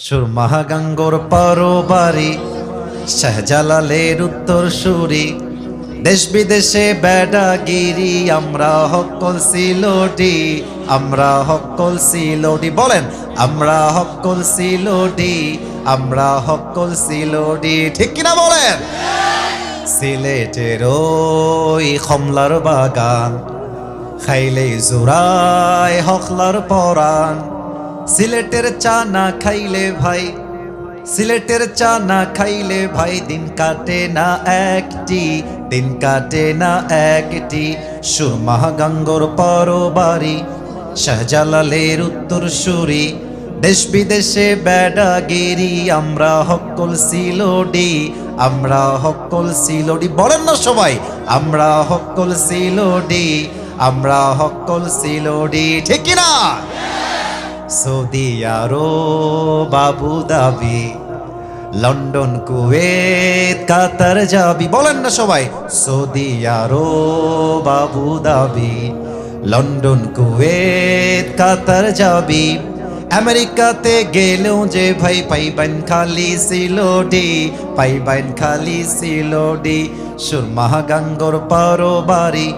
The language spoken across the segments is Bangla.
সুরমাগাঙ্গর পরবারি শাহজালালের উত্তর সুরি, দেশ বিদেশে বেড়াগিরি, আমরা হকল সিলোডি, আমরা হকল সিলোডি। বলেন আমরা হকল সিলোডি, আমরা হকল সিলোডি। ঠিক কিনা বলেন? সিলেটের ওই কমলার বাগান, খাইলে জোড়ায় হকলার পরাণ। সিলেটের চা না খাইলে ভাই, সিলেটের চা না খাইলে ভাই, দিন কাটে না একটি, দিন কাটে না একটি। সুরমাগাঙ্গর পরবারি শাহজালালের উত্তর সুরি, দেশ বিদেশে বেড়াগিরি, আমরা হকল সিলোডি, আমরা হকল সিলোডি। বলেন না সবাই আমরা হকল সিলোডি, আমরা হকল সিলোডি। ঠিক কিনা? সৌদি আরব, আবু ধাবি, লন্ডন, কুয়েত, কাতার যাবি। বলেন না সবাই সৌদি আরব, আবু ধাবি, লন্ডন, কুয়েত, কাতার যাবি। আমেরিকাতে গেলেও যে ভাই পাইবেন খালি সিলোডি, পাইবেন খালি সিলোডি। সুরমাগাঙ্গর পরবারি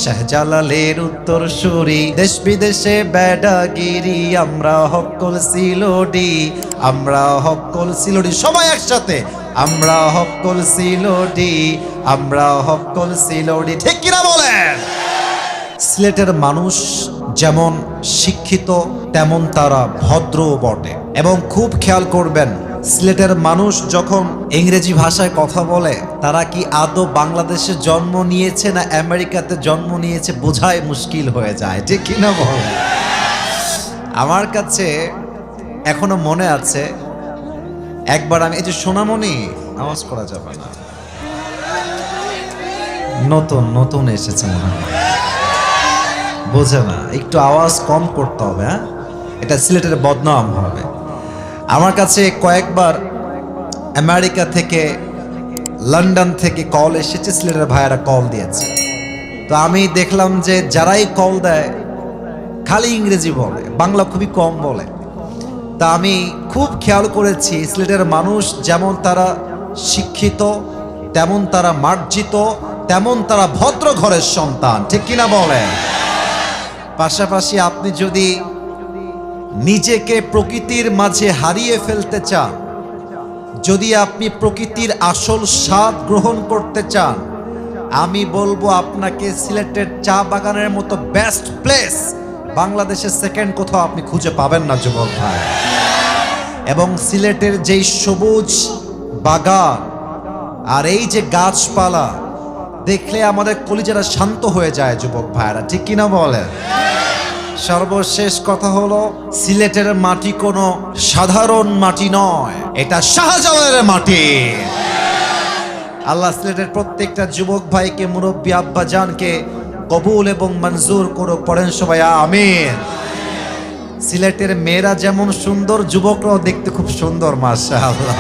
শাহজালালের উত্তর সুরি, দেশ বিদেশে বেড়াগিরি, আমরা হকল সিলোডি, আমরা হকল সিলোডি। সবাই একসাথে আমরা হকল সিলোডি, আমরা হকল সিলোডি। ঠিক কিনা বলেন? সিলেটের মানুষ যেমন শিক্ষিত তেমন তারা ভদ্রও বটে। এবং খুব খেয়াল করবেন, সিলেটের মানুষ যখন ইংরেজি ভাষায় কথা বলে, তারা কি আদৌ বাংলাদেশে জন্ম নিয়েছে না আমেরিকাতে জন্ম নিয়েছে বোঝাই মুশকিল হয়ে যায়। ঠিক কিনা বল? আমার কাছে এখনো মনে আছে, একবার আমি এই যে সোনামণি, আওয়াজ করা যাবে না, নতুন নতুন এসেছে মনে হয়, বোঝে না, একটু আওয়াজ কম করতে হবে। হ্যাঁ, এটা সিলেটের বদনাম হবে। আমার কাছে কয়েকবার আমেরিকা থেকে, লন্ডন থেকে কল এসেছে, সিলেটের ভাইয়েরা কল দিয়েছে। তো আমি দেখলাম যে যারাই কল দেয় খালি ইংরেজি বলে, বাংলা খুবই কম বলে। তা আমি খুব খেয়াল করেছি, সিলেটের মানুষ যেমন তারা শিক্ষিত, তেমন তারা মার্জিত, তেমন তারা ভদ্র ঘরের সন্তান। ঠিক কিনা বলে? পাশাপাশি আপনি যদি নিজেকে প্রকৃতির মাঝে হারিয়ে ফেলতে চান, যদি আপনি প্রকৃতির আসল স্বাদ গ্রহণ করতে চান, আমি বলবো আপনাকে সিলেটের চা বাগানের মতো বেস্ট প্লেস বাংলাদেশের সেকেন্ড কোথাও আপনি খুঁজে পাবেন না যুবক ভাই। এবং সিলেটের যেই সবুজ বাগান আর এই যে গাছপালা দেখলে আমাদের কলিজারা শান্ত হয়ে যায় যুবক ভাইরা। ঠিক কিনা বলে? সর্বশেষ কথা হলো, সিলেটের মাটি কোনো সাধারণ মাটি নয়, এটা শাহজালালের মাটি। আল্লাহ সিলেটের প্রত্যেকটা যুবক ভাইকে, মুরব্বী আব্বা জানকে কবুল এবং মঞ্জুর করুক। পড়েন সবাই আমিন। সিলেটের মেয়েরা যেমন সুন্দর, যুবকরাও দেখতে খুব সুন্দর, মাশাআল্লাহ।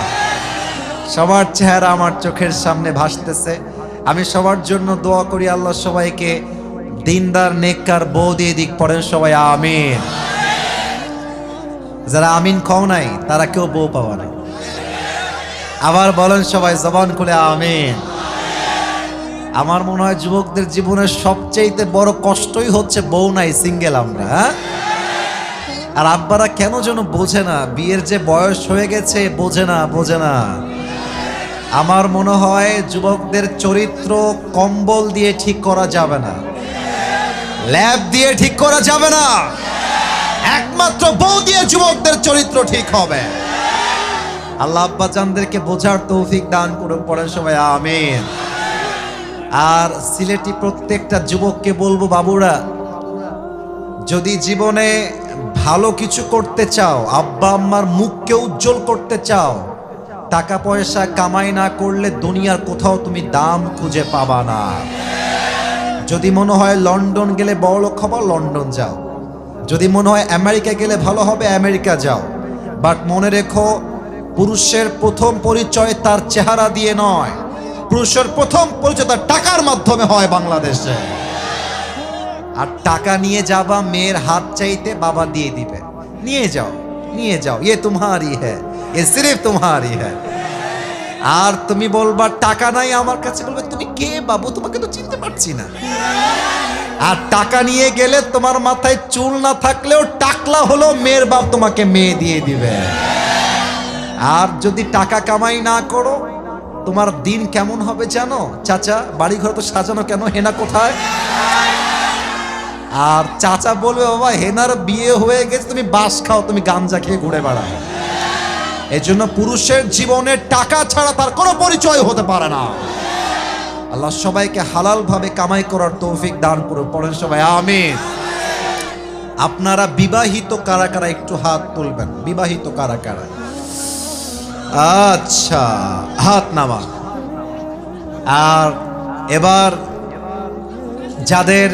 সবার চেহারা আমার চোখের সামনে ভাসতেছে। আমি সবার জন্য দোয়া করি, আল্লাহ সবাইকে দিনদার নেককার বউ দিয়ে দিক। পড়েন সবাই আমিন। যারা আমিন খাও নাই তারা কেউ বউ পাওয়া নাই। আবার বলেন সবাই জবান খুলে আমিন। আমার মনে হয় যুবকদের জীবনের সবচেয়ে বড় কষ্টই হচ্ছে বউ নাই, সিঙ্গেল আমরা। আর আব্বারা কেন যেন বোঝে না, বিয়ের যে বয়স হয়ে গেছে বোঝে না, বোঝে না। আমার মনে হয় যুবকদের চরিত্র কম্বল দিয়ে ঠিক করা যাবে না, ল্যাব দিয়ে ঠিক করা যাবে না, একমাত্র বউ দিয়ে যুবকদের চরিত্র ঠিক হবে। আল্লাহ আব্বা জানদেরকে বোঝার তৌফিক দান করুন। পড়েন সবাই আমিন। আর সিলেটি প্রত্যেকটা যুবককে বলবো, বাবুরা, যদি জীবনে ভালো কিছু করতে চাও, আব্বা আম্মার মুখকে উজ্জ্বল করতে চাও, টাকা পয়সা কামাই না করলে দুনিয়ার কোথাও তুমি দাম খুঁজে পাবা না। যদি মনে হয় লন্ডন গেলে বড়লোক হবো, লন্ডন যাও। যদি মনে হয় আমেরিকা গেলে ভালো হবে, আমেরিকা যাও। বাট মনে রেখো, পুরুষের প্রথম পরিচয় তার চেহারা দিয়ে নয়, পুরুষের প্রথম পরিচয় তার টাকার মাধ্যমে হয় বাংলাদেশে। আর টাকা নিয়ে যাবা, মেয়ের হাত চাইতে বাবা দিয়ে দিবে, নিয়ে যাও, নিয়ে যাও, ये तुम्हारी है, ये सिर्फ तुम्हारी है। আর তুমি বলবা টাকা নাই আমার কাছে, বলবে তুমি কে বাবু, তোমাকে তো চিনতে পারছি না। আর টাকা নিয়ে গেলে তোমার মাথায় চুল না থাকলেও টাকলা হলো মেয়ের বাপ তোমাকে মেয়ে দিয়ে দিবে। আর যদি টাকা কামাই না করো, তোমার দিন কেমন হবে জানো? চাচা বাড়ি ঘর তো সাজানো কেন, হেনা কোথায়? আর চাচা বলবে বাবা হেনার বিয়ে হয়ে গেছে, তুমি বাস খাও, তুমি গাঞ্জা খেয়ে ঘুরে বেড়াও। এই জন্য পুরুষের জীবনে টাকা ছাড়া তার কোনো পরিচয় হতে পারে না। আল্লাহ সবাইকে হালাল ভাবে কামাই করার তৌফিক দান করুন, পড়েন সবাই আমিন। আপনারা বিবাহিত কারা কারা একটু হাত তুলবেন, বিবাহিত কারা কারা? আচ্ছা, হাত নামা। আর এবার যাদের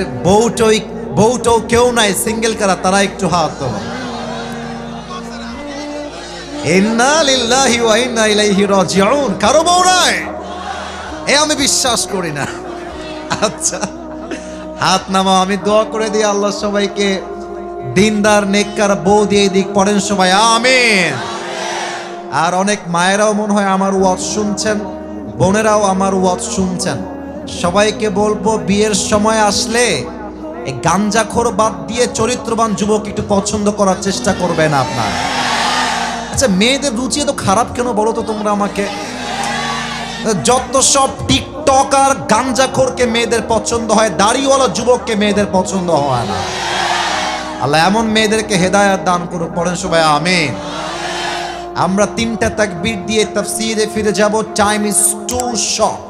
বউটো কেউ নাই, সিঙ্গেল কারা, তারা একটু হাত তোলো। ইন্না লিল্লাহি ওয়া ইন্না ইলাইহি রাজিউন। কারো বউ নাই? আমি বিশ্বাস করি না। আচ্ছা হাত নামাও, আমি দোয়া করে দিই আল্লাহ সবাইকে দিনদার নেককার বউ দিয়ে দিক, পড়েন সবাই আমিন। আর অনেক মায়েরাও মনে হয় আমার ওয়াজ শুনছেন, বোনেরাও আমার ওয়াজ শুনছেন, সবাইকে বলবো বিয়ের সময় আসলে এই গাঞ্জাখোর বাদ দিয়ে চরিত্রবান যুবক একটু পছন্দ করার চেষ্টা করবেন আপনার। আচ্ছা মেয়েদের রুচি এত খারাপ কেন বলো তো তোমরা আমাকে? যত সব টিকটক আর গাঞ্জাখোরকে মেয়েদের পছন্দ হয়, দাড়িওয়ালা যুবককে মেয়েদের পছন্দ হয় না। আল্লাহ এমন মেয়েদেরকে হেদায়েত দান করুক, পড়েন সবাই আমিন। আমরা 3টা তাকবীর দিয়ে তাফসীরে ফিরে যাব, টাইম ইজ টু শর্ট,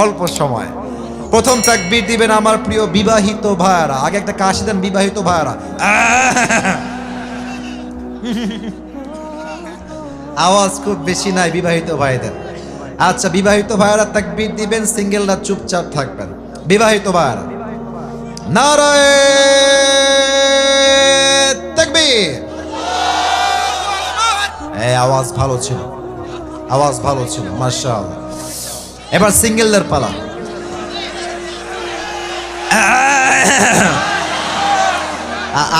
অল্প সময়। প্রথম তাকবীর দিবেন আমার প্রিয় বিবাহিত ভাইরা, আগে একটা কাশি দেন বিবাহিত ভাইরা। আওয়াজ খুব বেশি নাই বিবাহিত ভাইদের। আচ্ছা বিবাহিত ভাইরা তাকবীর দিবেন, সিঙ্গেলরা চুপচাপ থাকবেন। বিবাহিত ভাইরা নারায়ে তাকবীর। এই আওয়াজ ভালো ছিল, আওয়াজ ভালো ছিল মাশাআল্লাহ। এবার সিঙ্গেলদের পালা।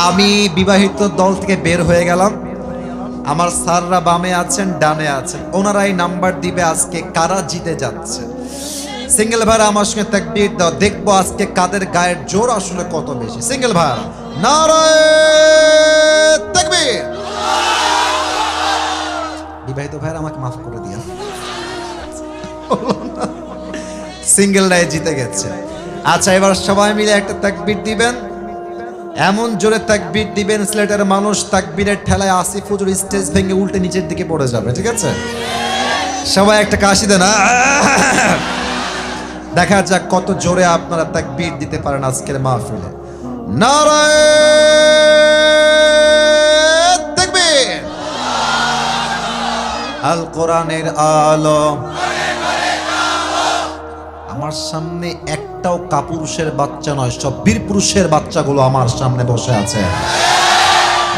আমি বিবাহিত দল থেকে বের হয়ে গেলাম, আমার স্যাররা বামে আছেন ডানে আছেন, ওনারাই নাম্বার দিবে আজকে কারা জিতে যাচ্ছে। সিঙ্গেল ভাইরা আমার সঙ্গে তাকবীর দাও, দেখবো আজকে কাদের গায়ের জোর আসলে কত বেশি। সিঙ্গেল ভাইরা নারায়ে তাকবীর। বিবাহিত ভাইরা আমাকে মাফ করে দিয়েন, সিঙ্গেলরাই জিতে গেছে। আচ্ছা এবার সবাই মিলে একটা তাকবীর দিবেন, এমন জোরে তাকবীর দিবেন সিলেটের মানুষ তাকবীরের ঠেলায় আসিফ হুজুর স্টেজ ভেঙে উল্টে নিচের দিকে পড়ে যাবে, ঠিক আছে? সবাই একটা কাশি দেন। দেখা যাক কত জোরে আপনারা তাকবীর দিতে পারেন আজকের মাহফিলে। নারায়ে তাকবীর। আল কোরআনের আলো। আমার সামনে একটাও কাপুরুষের বাচ্চা নয়, সব বীর পুরুষের বাচ্চাগুলো আমার সামনে বসে আছে।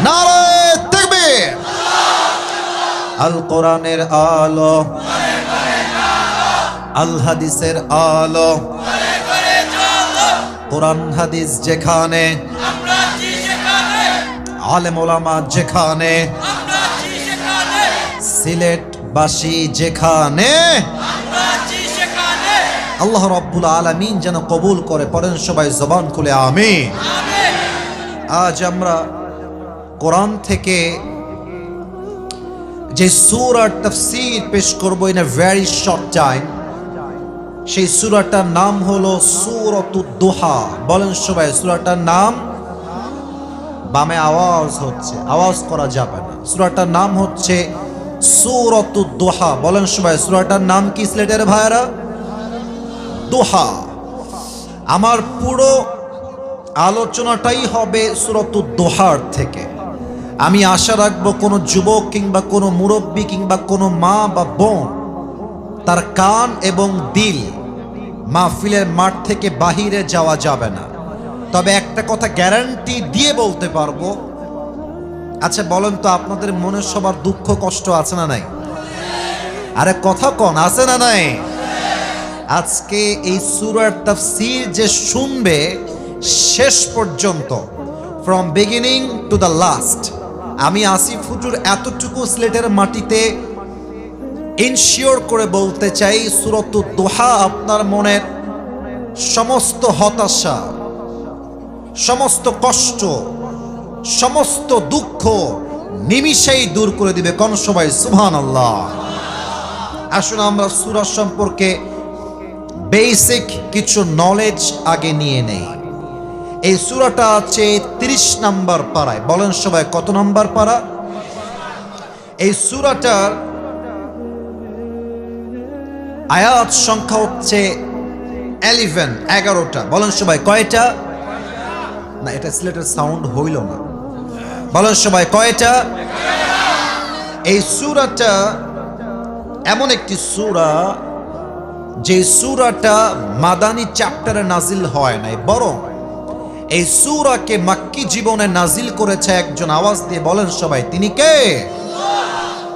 নারায়ে তাকবীর। আল কোরআনের আলো, আল হাদিসের আলো, কোরআন হাদিস যেখানে, আলেম ওলামা যেখানে, সিলেটবাসী যেখানে, আল্লাহ রাব্বুল আলামিন যেন কবুল করে, পড়েন সবাই জবান খুলে আমিন। আজ আমরা কোরআন থেকে যে সূরার তাফসীর পেশ করব in a very short time, সেই সূরাটার নাম হলো সূরাতুদ দুহা। বলেন সবাই সূরাটার নাম। বামে আওয়াজ হচ্ছে, আওয়াজ করা যাবে না। সূরাটার নাম হচ্ছে সূরাতুদ দুহা। বলেন সবাই সূরাটার নাম কি সিলেটের ভাইরা? দুহা। আমার পুরো আলোচনাটাই হবে সূরাতুদ দুহার থেকে। আমি আশা রাখবো কোনো যুবক কিংবা কোনো মুরব্বী কিংবা কোনো মা বা বোন তার কান এবং দিল মাহফিলের মাঠ থেকে বাহিরে যাওয়া যাবে না। তবে একটা কথা গ্যারান্টি দিয়ে বলতে পারবো, আচ্ছা বলেন তো আপনাদের মনে সবার দুঃখ কষ্ট আছে না নাই? আরে কথা কন, আছে না নাই? আজকে এই সূরার তাফসীর যে শুনবে শেষ পর্যন্ত, from beginning to the last, আমি আসিফ হুজুর এতটুকু সিলেটের মাটিতে ইনশিওর করে বলতে চাই, সূরাতুদ দুহা আপনার মনের সমস্ত হতাশা, সমস্ত কষ্ট, সমস্ত দুঃখ নিমিষেই দূর করে দিবে। কোন সবাই সুবহানাল্লাহ। আসুন আমরা সূরা সম্পর্কে বেসিক কিছু নলেজ আগে নিয়ে নেই। এই সূরাটা আছে 30 নম্বর পারায়। বলেন সবাই কত নম্বর পারা? এই সূরাটার আয়াত সংখ্যা হচ্ছে 11টা। বলেন সবাই কয়টা? না, এটা সিলেটের সাউন্ড হইল না। বলেন সবাই কয়টা? এই সূরাটা এমন একটি সূরা যে সূরাটা মাদানী চ্যাপ্টারে নাজিল হয় নাই, বরং এই সূরাকে মাক্কি জীবনে নাজিল করেছে একজন। আওয়াজ দিয়ে বলেন সবাই, তিনি কে?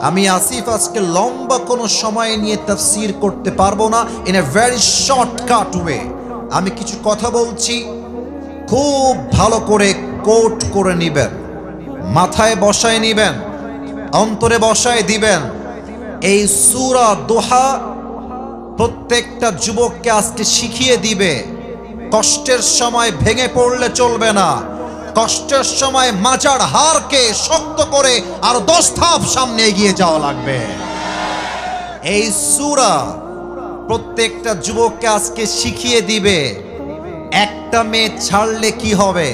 আমি আসিফ আজকে লম্বা কোনো সময় নিয়ে তাফসীর করতে পারবো না। In a very shortcut way আমি কিছু কথা বলছি, খুব ভালো করে কোট করে নিবেন, মাথায় বসায় নিবেন, অন্তরে বসায় দিবেন। এই সূরা দোহা প্রত্যেকটা যুবককে আজকে শিখিয়ে দিবে, কষ্টের সময় ভেঙে পড়লে চলবে না। কষ্টের সময় মাজার হারকে শক্ত করে আর 10 ধাপ সামনে এগিয়ে যাওয়া লাগবে। এই সূরা প্রত্যেকটা যুবককে আজকে শিখিয়ে দিবে, একটা মেয়ে ছাড়লে কি হবে।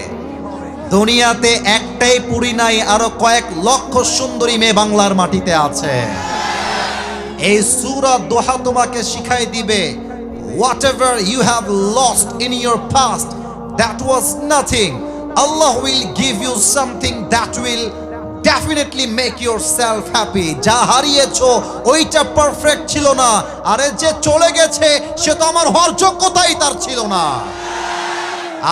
দুনিয়াতে একটাই পুরী নাই, আরো কয়েক লক্ষ সুন্দরী মেয়ে বাংলার মাটিতে আছে। এই সূরা দোহা তোমাকে শিখাই দিবে, whatever you have lost in your past, that was nothing. Allah will give you something that will definitely make yourself happy. যা হারিয়েছো ওইটা পারফেক্ট ছিল না, আরে যে চলে গেছে সে তো আমার হওয়ার যোগ্যতাই তার ছিল না।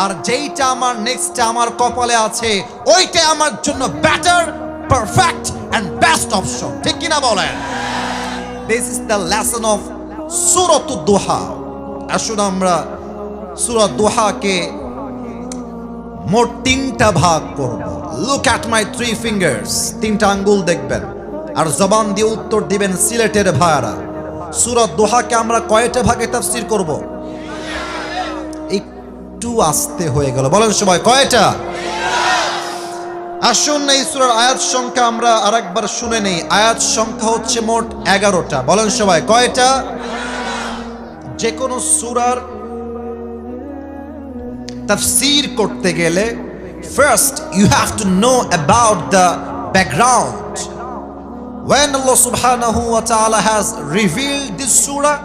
আর যেইটা আমার নেক্সট আমার কপালে আছে ওইটা আমার জন্য better, perfect and best option. ঠিক কিনা বলেন? This is the lesson of সূরাতুদ দুহা। আসুন আমরা সূরা দুহাকে মোট 3টা ভাগ করব। Look at my 3 fingers. 3টা আঙ্গুল দেখবেন আর জবান দিয়ে উত্তর দিবেন সিলেটের ভাইরা। সূরা দুহাকে আমরা কয়টা ভাগে তাফসীর করব? একটু আস্তে হয়ে গেল, বলেন সবাই কয়টা? আসুন এই সূরার আয়াত সংখ্যা আমরা আরেকবার শুনে নেই। আয়াত সংখ্যা হচ্ছে মোট 11টা। বলেন সবাই কয়টা? যে কোনো সূরার তাফসীর করতে গেলে first you have to know about the background. When Allah subhanahu wa ta'ala has revealed this surah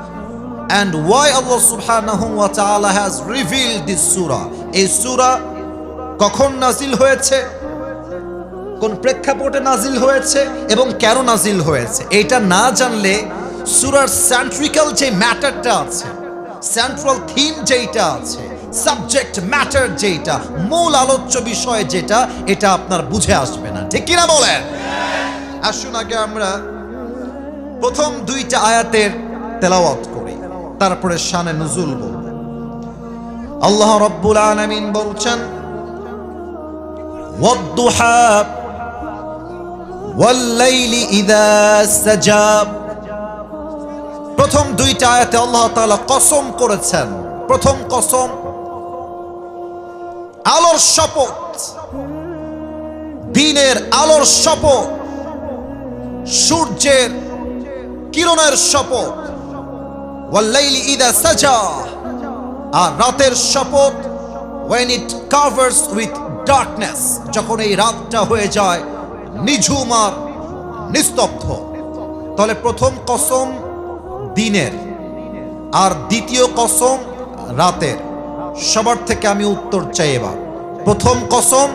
and why Allah subhanahu wa ta'ala has revealed this surah. এই সূরা কখন নাজিল হয়েছে, কোন প্রেক্ষাপটে নাজিল হয়েছে এবং কেন নাজিল হয়েছে, এটা না জানলে সূরার সেন্ট্রিক্যাল যে ম্যাটারটা আছে, সেন্ট্রাল থিম যেটা আছে, সাবজেক্ট ম্যাটার যেটা, মূল আলোচ্য বিষয় যেটা, এটা আপনার বুঝে আসবে না। ঠিক কিনা বলেন? আসুন আগে আমরা প্রথম 2টা আয়াতের তেলাওয়াত করি, তারপরে শানে নুজুল বলব। আল্লাহ রাব্বুল আলামিন বলছেন, ওয়াদ-দুহা ওয়াল-লাইলি ইযা সাজা। প্রথম 2টা আয়াতে আল্লাহ তাআলা কসম করেছেন। প্রথম কসম আলোর শপথ, দিনের আলোর শপথ, সূর্যের কিরণের শপথ। ওয়াল-লাইলি ইযা সাজা, আর রাতের শপথ when it covers with darkness, যখন এই রাতটা হয়ে যায় নিঝুম আর নিস্তব্ধ। তাহলে প্রথম কসম দিনের আর দ্বিতীয় কসম রাতের। সবার থেকে আমি উত্তর চাই এবার। প্রথম কসম,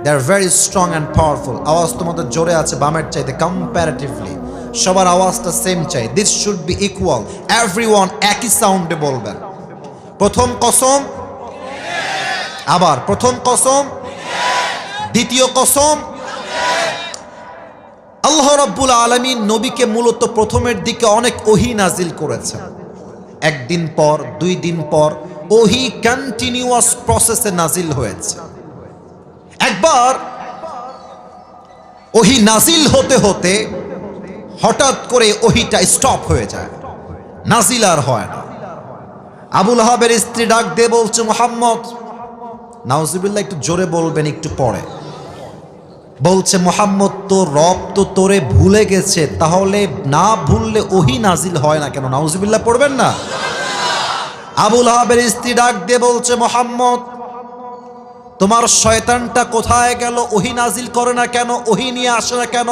they are very strong and powerful. আওয়াজ তোমাদের জোরে আছে বামের চাইতে কম্পারেটিভলি। সবার আওয়াজটা সেম চাই, this should be equal. Everyone একই সাউন্ডে বলবেন। প্রথম কসম, আবার প্রথম কসম, দ্বিতীয় কসম। আল্লাহ রাব্বুল আলামিন নবীকে মূলত প্রথমের দিকে অনেক ওহী নাজিল করেছেন। একদিন পর, 2 দিন পর ওহী কন্টিনিউয়াস প্রসেসে নাজিল হয়েছে। একবার ওহী নাজিল হতে হতে হঠাৎ করে ওহীটা স্টপ হয়ে যায়, নাজিল আর হয় না। আবুল আহাবের স্ত্রী ডাক দিয়ে বলছে, মুহাম্মদ, নাউজুবিল্লাহ, একটু জোরে বলবেন একটু পরে, বলছে মুহাম্মদ তো রব তো তোরে ভুলে গেছে, তাহলে না ভুললে ওহী নাজিল হয় না কেন? নাউজুবিল্লাহ পড়বেন না? আবুল আহাবের স্ত্রী ডাক দিয়ে বলছে, মুহাম্মদ, তোমার শয়তানটা কোথায় গেল? ওহী নাজিল করে না কেন? ওহী নিয়ে আসে না কেন?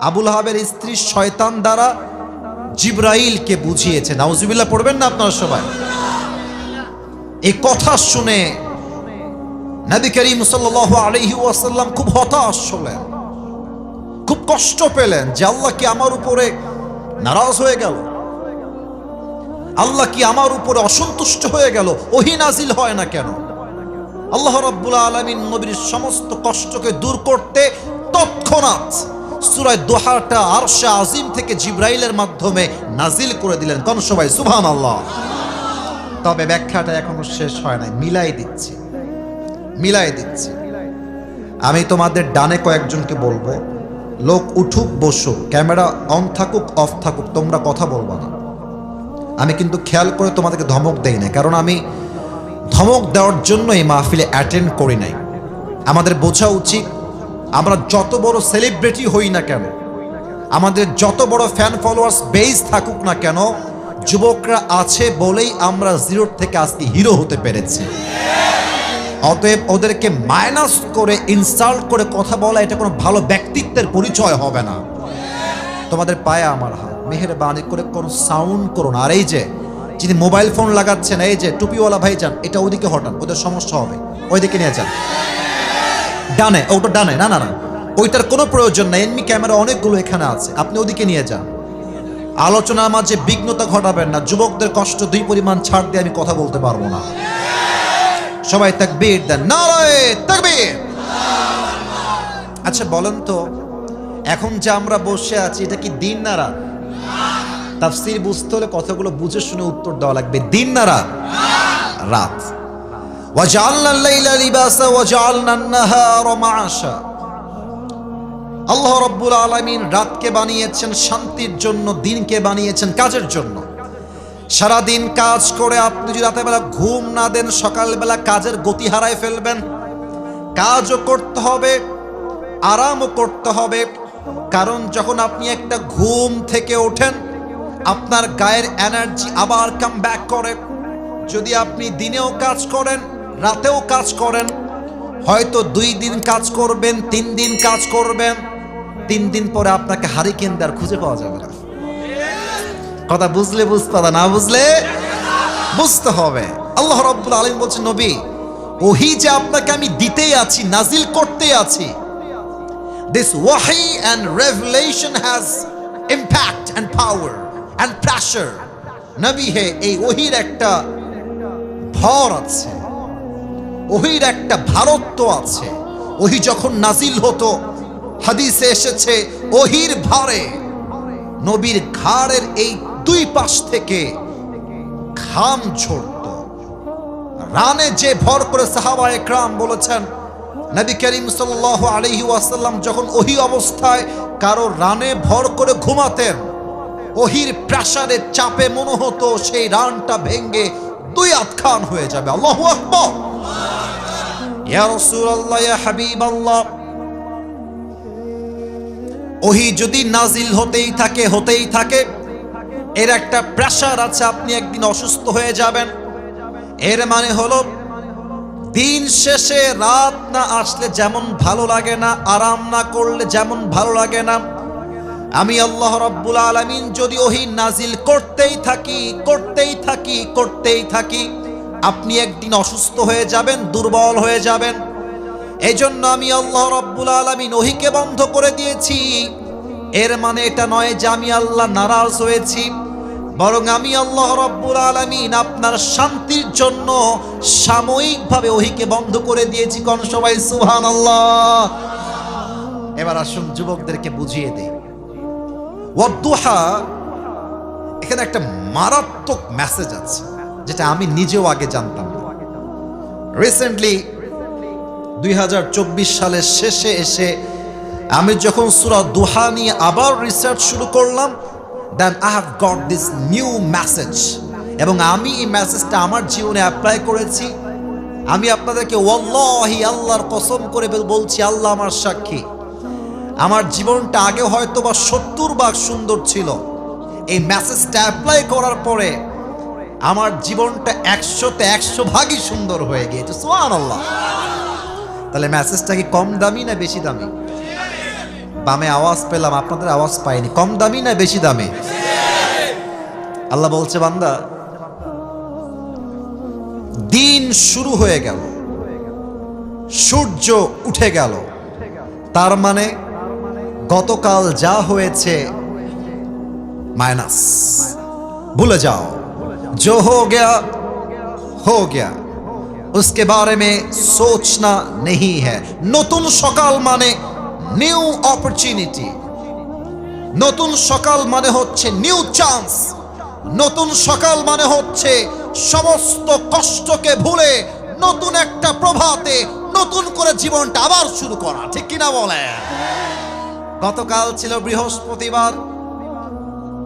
আবুল আহাবের স্ত্রী শয়তান দ্বারা জিবরাইলকে বুঝিয়েছে। নাউজুবিল্লাহ পড়বেন না আপনারা সবাই? এই কথা শুনে নবী করিম সাল্লাল্লাহু আলাইহি ওয়াসাল্লাম খুব হতাশ হলেন, খুব কষ্ট পেলেন যে আল্লাহ কি আমার উপরে নারাজ হয়ে গেল? আল্লাহ কি আমার উপরে অসন্তুষ্ট হয়ে গেল? ওহী নাজিল হয় না কেন? আল্লাহ রাব্বুল আলামিন নবীর সমস্ত কষ্টকে দূর করতে তৎক্ষণাৎ সূরা দোহাটা আরশে আজিম থেকে জিবরাইলের মাধ্যমে নাজিল করে দিলেন। কোন সবাই সুবহানাল্লাহ। তবে ব্যাখ্যাটা এখনো শেষ হয় নাই, মিলাই দিচ্ছি। আমি তোমাদের ডানে কয়েকজনকে বলবো, লোক উঠুক বসুক, ক্যামেরা অন থাকুক অফ থাকুক, তোমরা কথা বলবা না। আমি কিন্তু খেয়াল করে তোমাদেরকে ধমক দেই না, কারণ আমি ধমক দেওয়ার জন্য এই মাহফিলে অ্যাটেন্ড করি নাই। আমাদের বোঝা উচিত, আমরা যত বড় সেলিব্রিটি হই না কেন, আমাদের যত বড় ফ্যান ফলোয়ার্স বেস থাকুক না কেন, যুবকরা আছে বলেই আমরা জিরো থেকে আজকে হিরো হতে পেরেছি। অতএব ওদেরকে মাইনাস করে ইনসাল্ট করে কথা বলা, এটা কোনো ভালো ব্যক্তিত্বের পরিচয় হবে না। তোমাদের পায়ে আমার হাত, মেহেরবানি করে কোনো সাউন্ড করো না। আর এই যে যিনি মোবাইল ফোন লাগাচ্ছেন, এই যে টুপিওয়ালা ভাই যান, এটা ওদিকে হটান, ওদের সমস্যা হবে, ওইদিকে নিয়ে যান। ডানে, ওটা ডানে, না না না, ওইটার কোনো প্রয়োজন নাই, এমনি ক্যামেরা অনেকগুলো এখানে আছে, আপনি ওদিকে নিয়ে যান। আলোচনার মাঝে বিঘ্নতা ঘটাবেন না, যুবকদের কষ্ট দুই পরিমাণ ছাড় দিয়ে আমি কথা বলতে পারবো না। সবাই তাকবীর দেন, নারায়ে তাকবীর। আচ্ছা বলেন তো, এখন যে আমরা বসে আছি এটা কি দিন না রাত? তাফসীর বুঝতে হলে কথাগুলো বুঝে শুনে উত্তর দেওয়া লাগবে। দিন না রাত? রাত। ওয়াজআলনাল লাইলা লিবাসা ওয়াজআলনান নাহারা মাআশা। আল্লাহ রাব্বুল আলামিন রাতকে বানিয়েছেন শান্তির জন্য, দিনকে বানিয়েছেন কাজের জন্য। সারাদিন কাজ করে আপনি যদি রাতের বেলা ঘুম না দেন, সকালবেলা কাজের গতি হারায় ফেলবেন। কাজও করতে হবে, আরামও করতে হবে, কারণ যখন আপনি একটা ঘুম থেকে ওঠেন, আপনার গায়ের এনার্জি আবার কাম ব্যাক করে। যদি আপনি দিনেও কাজ করেন, রাতেও কাজ করেন, হয়তো 2 দিন কাজ করবেন, 3 দিন কাজ করবেন, 3 দিন পরে আপনাকে হারিকেন দেওয়ার খুঁজে পাওয়া যাবে না। কথা বুঝলে বুঝতে হবে, না বুঝলে বুঝতে হবে। আল্লাহ রাব্বুল আলামিন বলছেন, নবী, ওহী যে আপনাকে আমি দিতেই আছি, নাজিল করতেই আছি, this wahi and revelation has impact and power and pressure. নবী হে, এই ওহীর একটা ভর আছে, ওহীর একটা ভারত্ব আছে। ওহী যখন নাজিল হতো, হাদিসে এসেছে, ওহীর ভারে নবীর ঘাড়ের এই 2 পাশ থেকে ঘাম ঝরত। রানে যে ভর করে সাহাবায়ে একরাম বলেছেন, নবী করিম সাল্লাল্লাহু আলাইহি ওয়াসাল্লাম যখন ওহী অবস্থায় কারো রানে ভর করে ঘুমাতেন, ওহীর প্রেসারে চাপে মনে হতো সেই রানটা ভেঙে 2 আধখান হয়ে যাবে। আল্লাহু আকবার। ইয়া রাসূলুল্লাহ, ইয়া হাবিবাল্লাহ, ওহী যদি নাজিল হতেই থাকে, এর একটা প্রেসার আছে, আপনি একদিন অসুস্থ হয়ে যাবেন। এর মানে হলো, দিন শেষে রাত না আসলে যেমন ভালো লাগে না, আরাম না করলে যেমন ভালো লাগে না, আমি আল্লাহ রাব্বুল আলামিন যদি ওহী নাজিল করতেই থাকি, আপনি একদিন অসুস্থ হয়ে যাবেন, দুর্বল হয়ে যাবেন। এই জন্য আমি আল্লাহ রাব্বুল আলামিন ওহীকে বন্ধ করে দিয়েছি। এর মানে এটা নয় যে আমি আল্লাহ নারাজ হয়েছি, বরং আমি আল্লাহ রাব্বুল আলামিন আপনার শান্তির জন্য সাময়িকভাবে ওহীকে বন্ধ করে দিয়েছি। কোন সবাই সুবহানাল্লাহ। এবার আসুন যুবকদেরকে বুঝিয়ে দেই। ওয়াদুহা, এখানে একটা মারাত্মক মেসেজ আছে, যেটা আমি নিজেও আগে জানতাম না। রিসেন্টলি 2024 সালের শেষে এসে আমি যখন সূরা দুহা নিয়ে আবার রিসার্চ শুরু করলাম, then I have got this new message, এবং আমি এই মেসেজটা আমার জীবনে অ্যাপ্লাই করেছি। আমি আপনাদেরকে ওয়াল্লাহি আল্লাহর কসম করে বলছি, আল্লাহ আমার সাক্ষী, আমার জীবনটা আগে হয়তো বা 70 ভাগ সুন্দর ছিল, এই মেসেজটা অ্যাপ্লাই করার পরে আমার জীবনটা 100তে 100 ভাগই সুন্দর হয়ে গিয়েছে। সুবহানাল্লাহ। তাহলে মেসেজটা কি কম দামি না বেশি দামি? বামে আওয়াজ পেলাম, আপনাদের আওয়াজ পাইনি। কম দামি না বেশি দামি? আল্লাহ বলছে, বান্দা, দিন শুরু হয়ে গেল, সূর্য উঠে গেল, তার মানে গতকাল যা হয়েছে মাইনাস, ভুলে যাও। जो हो गया उसके बारे में सोचना नहीं है। নতুন সকাল মানে নিউ অপরচুনিটি, নতুন সকাল মানে হচ্ছে নিউ চান্স, নতুন সকাল মানে হচ্ছে সমস্ত কষ্টকে ভুলে নতুন একটা প্রভাতে নতুন করে জীবনটা আবার শুরু করা। ঠিক কিনা বলে? গতকাল ছিল বৃহস্পতিবার,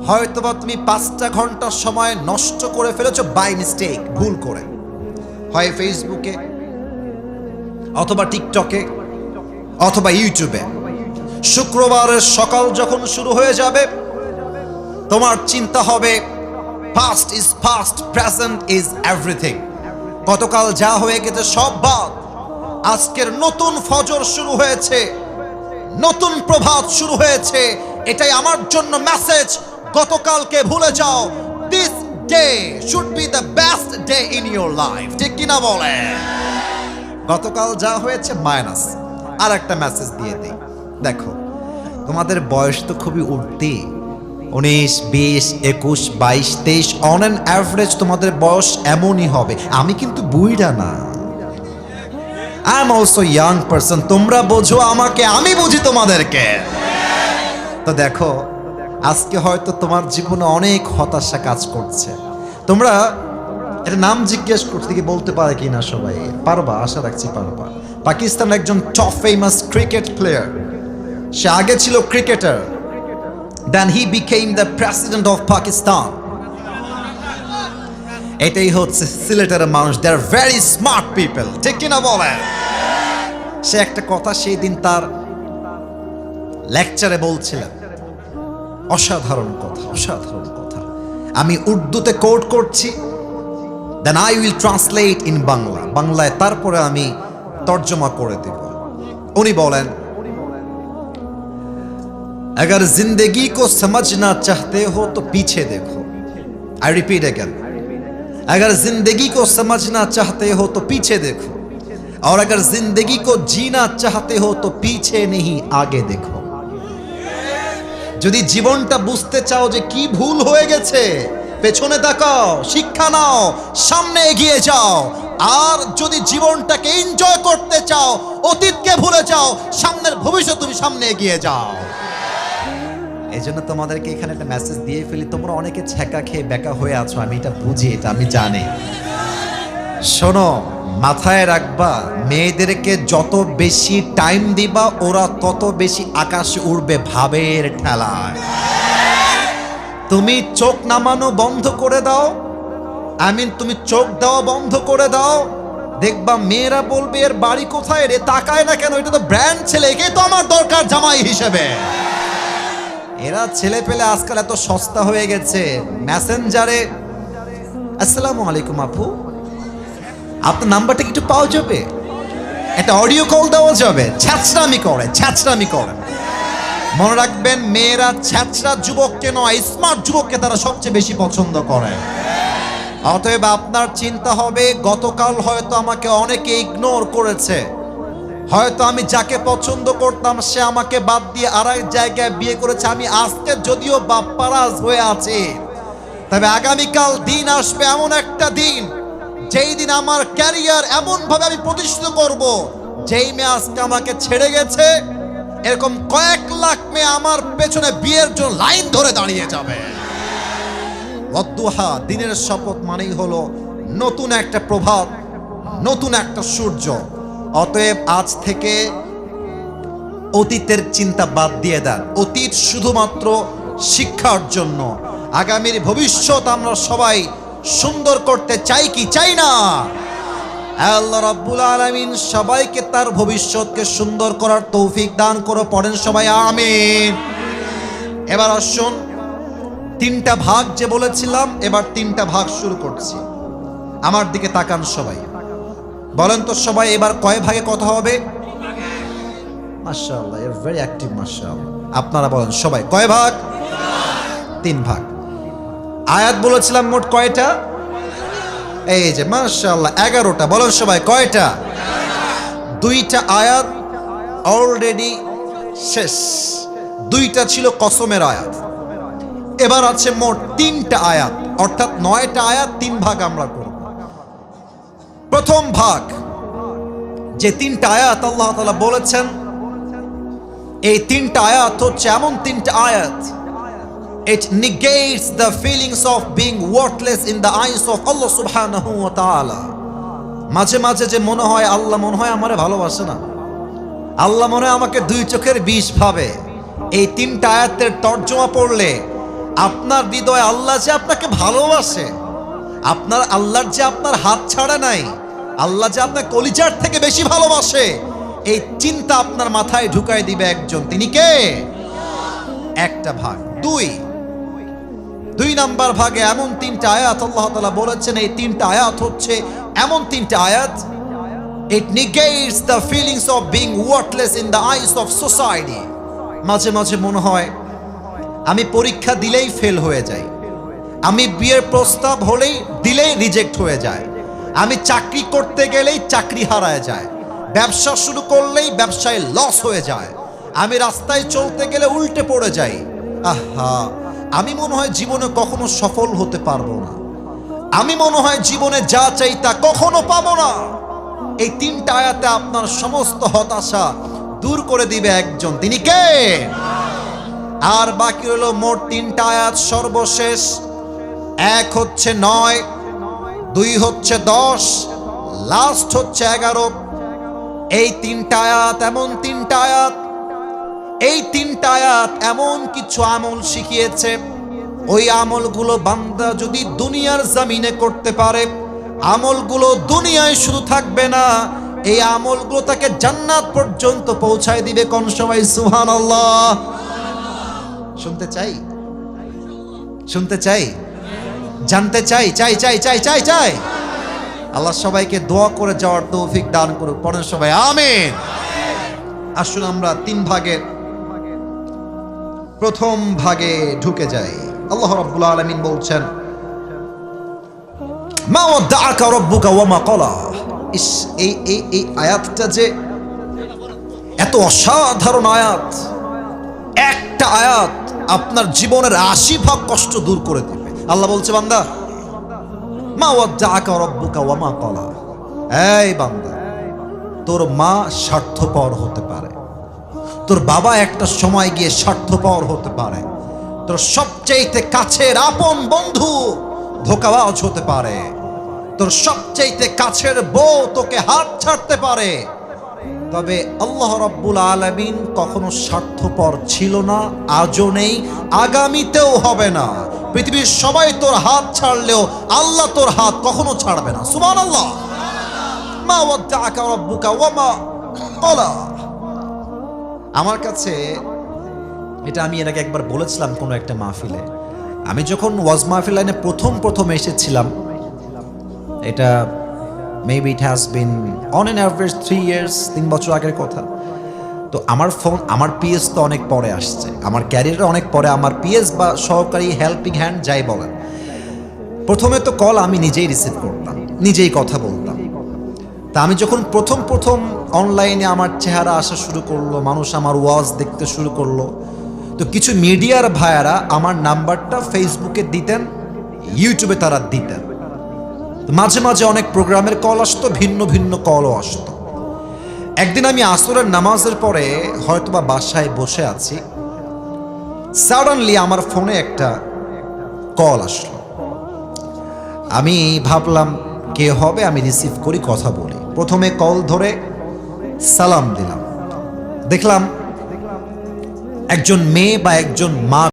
হয়তোবা তুমি 5টা ঘন্টা সময় নষ্ট করে ফেলেছো বাই মিস্টেক, ভুল করে, হয় ফেসবুকে অথবা টিকটকে অথবা ইউটিউবে। শুক্রবারের সকাল যখন শুরু হয়ে যাবে, তোমার চিন্তা হবে past is past, present is everything. গতকাল যা হয়ে গেছে সব বাদ, আজকের নতুন ফজর শুরু হয়েছে, নতুন প্রভাত শুরু হয়েছে। এটাই আমার জন্য মেসেজ, গতকালকে ভুলে যাও। This day should be the best day in your life. ঠিক কিনা বলে? গতকাল যা হয়েছে মাইনাস। আর একটা মেসেজ দিয়ে দিই, দেখো তোমাদের বয়স তো খুবই উঠতি, 19, 20, 21, 22, 23, অন অ্যান অ্যাভারেজ তোমাদের বয়স এমনই হবে। আমি কিন্তু বুইড়া না, I am also young person. তোমরা বোঝো আমাকে, আমি বুঝি তোমাদেরকে। তো দেখো, আজকে হয়তো তোমার জীবনে অনেক হতাশা কাজ করছে। তোমরা এটা নাম জিজ্ঞেস করতে কি বলতে পারে কি না সবাই? পারবা? আশা রাখছি পারবা। পাকিস্তান একজন টপ ফেমাস ক্রিকেট প্লেয়ার, সে আগে ছিল cricketer, then he became the president of Pakistan. এটাই হচ্ছে সিলেটের মানুষ, they are very smart people. ঠিক কিনা বলে? সে একটা কথা সেই দিন তার লেকচারে বলছিলেন, অসাধারণ কথা, অসাধারণ কথা। আমি উর্দুতে কোট করছি, then I will translate in Bangla, বাংলায় তারপরে আমি তর্জমা করে দেব। উনি বলেন, अगर जिंदगी को समझना चाहते हो तो पीछे देखो। आई रिपीट अगेन, अगर जिंदगी को समझना चाहते हो तो पीछे देखो, और अगर जिंदगी को जीना चाहते हो तो पीछे नहीं आगे देखो। যদি জীবনটা বুঝতে চাও যে কি ভুল হয়ে গেছে, পেছনে তাকাও, শিক্ষা নাও, সামনে এগিয়ে যাও। আর যদি জীবনটাকে এনজয় করতে চাও, অতীতকে ভুলে যাও, সামনের ভবিষ্যৎ তুমি সামনে এগিয়ে যাও। এই জন্য তোমাদেরকে এখানে একটা মেসেজ দিয়ে ফেলি। তোমরা অনেকে ছ্যাঁকা খেয়ে বেকা হয়ে আছো, আমি এটা বুঝি, এটা আমি জানি। শোনো, মাথায় রাখবা, মেয়েদেরকে যত বেশি টাইম দিবা, ওরা তত বেশি আকাশে উড়বে ভাবের ঠেলায়। তুমি চোখ নামানো বন্ধ করে দাও, তুমি চোখ দেওয়া বন্ধ করে দাও, দেখবা মেয়েরা বলবে এর বাড়ি কোথায় রে, তাকায় না কেন, এটা তো ব্র্যান্ড ছেলে, একে তো আমার দরকার জামাই হিসেবে। এরা ছেলে পেলে আজকাল এত সস্তা হয়ে গেছে, মেসেঞ্জারে আসসালামু আলাইকুম আপু, আপনার নাম্বারটা একটু পাওয়া যাবে, একটা অডিও কল দেওয়া যাবে। ছ্যাঁচড়ামি করে, ছ্যাঁচড়ামি করে। মনে রাখবেন, মেয়েরা ছ্যাঁচড়া যুবককে নয়, স্মার্ট যুবককে তারা সবচেয়ে বেশি পছন্দ করে। অতএব আপনার চিন্তা হবে, গতকাল হয়তো আমাকে অনেকে ইগনোর করেছে, হয়তো আমি যাকে পছন্দ করতাম সে আমাকে বাদ দিয়ে আরেক জায়গায় বিয়ে করেছে, আমি আজকে যদিও বাপ্পারাজ হয়ে আছি, তবে আগামীকাল দিন আসবে, এমন একটা দিন যেই দিন আমার ক্যারিয়ার এমন ভাবে আমি প্রতিষ্ঠিত করব, যেই মেয়ে আজকে আমাকে ছেড়ে গেছে, এরকম কয়েক লাখ মেয়ে আমার পেছনে বিয়ের জন্য লাইন ধরে দাঁড়িয়ে যাবে। ওয়াদ্দুহা, দিনের শপথ মানেই হলো নতুন একটা প্রভাত, নতুন একটা সূর্য। অতএব আজ থেকে অতীতের চিন্তা বাদ দিয়ে দেন। অতীত শুধুমাত্র শিক্ষার জন্য। আগামীর ভবিষ্যৎ আমরা সবাই সুন্দর করতে চাই কি চাই না? আল্লাহ রাব্বুল আলামিন সবাইকে তার ভবিষ্যৎকে সুন্দর করার তৌফিক দান করে। পড়েন সবাই আমিন। এবার আসুন, তিনটা ভাগ যে বলেছিলাম, এবার তিনটা ভাগ শুরু করছি। আমার দিকে তাকান সবাই, বলেন তো সবাই এবার কয় ভাগে কথা হবে? মাশাআল্লাহ, ইউ আর ভেরি অ্যাক্টিভ, মাশাআল্লাহ। আপনারা বলেন সবাই কয় ভাগ? তিন ভাগ। আয়াত বলেছিলাম মোট কয়টা? এই যে মাশাআল্লাহ 11টা। বলেন সবাই কয়টা? 2টা আয়াত অলরেডি শেষ। 2টা ছিল কসমের আয়াত। এবার আছে মোট 3টা আয়াত, অর্থাৎ 9টা আয়াত। 3 ভাগ আমরা করব। প্রথম ভাগ যে 3টা আয়াত আল্লাহ তাআলা বলেছেন, এই 3টা আয়াত হচ্ছে এমন 3টা আয়াত, it negates the feelings of being worthless in the eyes of Allah subhanahu wa ta'ala. মাঝে মাঝে যে মনে হয় আল্লাহ মনে হয় আমারে ভালোবাসে না, আল্লাহ মনে হয় আমাকে 2 চোখের বিষ ভাবে, এই 3টা আয়াতের তর্জমা পড়লে আপনার হৃদয়ে আল্লাহ যে আপনাকে ভালোবাসে, আপনার আল্লাহর যে আপনার হাত ছাড়া নাই, আল্লাহ যে আপনার কলিজার থেকে বেশি ভালোবাসে, এই চিন্তা আপনার মাথায় ঢুকাই দিবে একজন। তিনি কে? একটা ভাগ। দুই নাম্বার ভাগে এমন 3টা আয়াত আল্লাহ তাআলা বলেছেন, এই 3টা আয়াত হচ্ছে এমন 3টা আয়াত, it negates the feelings of being worthless in the eyes of society. মাঝে মাঝে মনে হয় আমি পরীক্ষা দিলেই ফেল হয়ে যাই, আমি বিয়ের প্রস্তাব হলেই দিলেই রিজেক্ট হয়ে যায়, আমি চাকরি করতে গেলেই চাকরি হারায় যায়, ব্যবসা শুরু করলেই ব্যবসায় লস হয়ে যায়, আমি রাস্তায় চলতে গেলে উল্টে পড়ে যাই। আহা, আমি মনে হয় জীবনে কখনো সফল হতে পারবো না, আমি মনে হয় জীবনে যা চাই তা কখনো পাবো না। এই 3টা আয়াতে আপনার সমস্ত হতাশা দূর করে দিবে একজন। তিনি কে? আর বাকি হলো মোট 3টা আয়াত সর্বশেষ। 1 হচ্ছে 9, 2 হচ্ছে 10, লাস্ট হচ্ছে 11। এই 3টা আয়াত এমন 3টা আয়াত, এই 3টা আয়াত এমন কিছু আমল শিখিয়েছে, ওই আমলগুলো বান্দা যদি দুনিয়ার জমিনে করতে পারে, আমলগুলো দুনিয়ায় শুধু থাকবে না, এই আমলগুলো তাকে জান্নাত পর্যন্ত পৌঁছায় দিবে। কোন সবাই সুবহানাল্লাহ? শুনতে চাই, শুনতে চাই, জানতে চাই, চাই চাই চাই চাই চাই। আল্লাহ সবাইকে দোয়া করে যাওয়ার তৌফিক দান করুক। পড়েন সবাই আমিন। আসুন আমরা 3 ভাগের প্রথম ভাগে ঢুকে যাই। আল্লাহ রাব্বুল আলামিন বলছেন, মা ওয়াদাআকা রাব্বুকা ওয়া মা ক্বালা। এই আয়াতটা যে এত অসাধারণ আয়াত, একটা আয়াত আপনার জীবনের 80 ভাগ কষ্ট দূর করে দিবে। আল্লাহ বলছে, বান্দা মা ওয়াদাআকা রাব্বুকা ওয়া মা ক্বালা। এই বান্দা, তোর মা স্বার্থপর হতে পারে, তোর বাবা একটা সময় গিয়ে স্বার্থপর হতে পারে, তোর সবচেয়ে কাছের আপন বন্ধু ধোঁকাবাজ হতে পারে, তোর সবচেয়ে কাছের বউ তোকে হাত ছাড়তে পারে, তবে আল্লাহ রাব্বুল আলামিন কখনো স্বার্থপর ছিল না, আজও নেই, আগামীতেও হবে না। পৃথিবীর সবাই তোর হাত ছাড়লেও আল্লাহ তোর হাত কখনো ছাড়বে না। সুবহানাল্লাহ। মা ওয়াদাআকা রাব্বুকা ওয়া মা ক্বালা। আমার কাছে এটা আমি এর আগে একবার বলেছিলাম কোনো একটা মাহফিলে। আমি যখন ওয়াজ মাহফিল লাইনে প্রথম এসেছিলাম, এটা maybe it has been on an average 3 years, 3 বছর আগের কথা। তো আমার পিএস তো অনেক পরে আসছে, আমার ক্যারিয়ারে অনেক পরে আমার পিএস বা সহকারী হেল্পিং হ্যান্ড যাই বলেন। প্রথমে তো কল আমি নিজেই রিসিভ করতাম, নিজেই কথা বলতাম। তা আমি যখন প্রথম অনলাইনে আমার চেহারা আসা শুরু করলো, মানুষ আমার ওয়াজ দেখতে শুরু করলো, তো কিছু মিডিয়ার ভাইয়ারা আমার নাম্বারটা ফেসবুকে দিতেন, ইউটিউবে তারা দিতেন। মাঝে মাঝে অনেক প্রোগ্রামের কল আসতো, ভিন্ন কলও আসতো। একদিন আমি আসরের নামাজের পরে হয়তোবা বাসায় বসে আছি, সাডেনলি আমার ফোনে একটা কল আসলো। আমি ভাবলাম কে হবে, আমি রিসিভ করি, কথা বলি। প্রথমে কল ধরে সালাম দিলাম, দেখলাম একজন মেয়ে বা একজন মা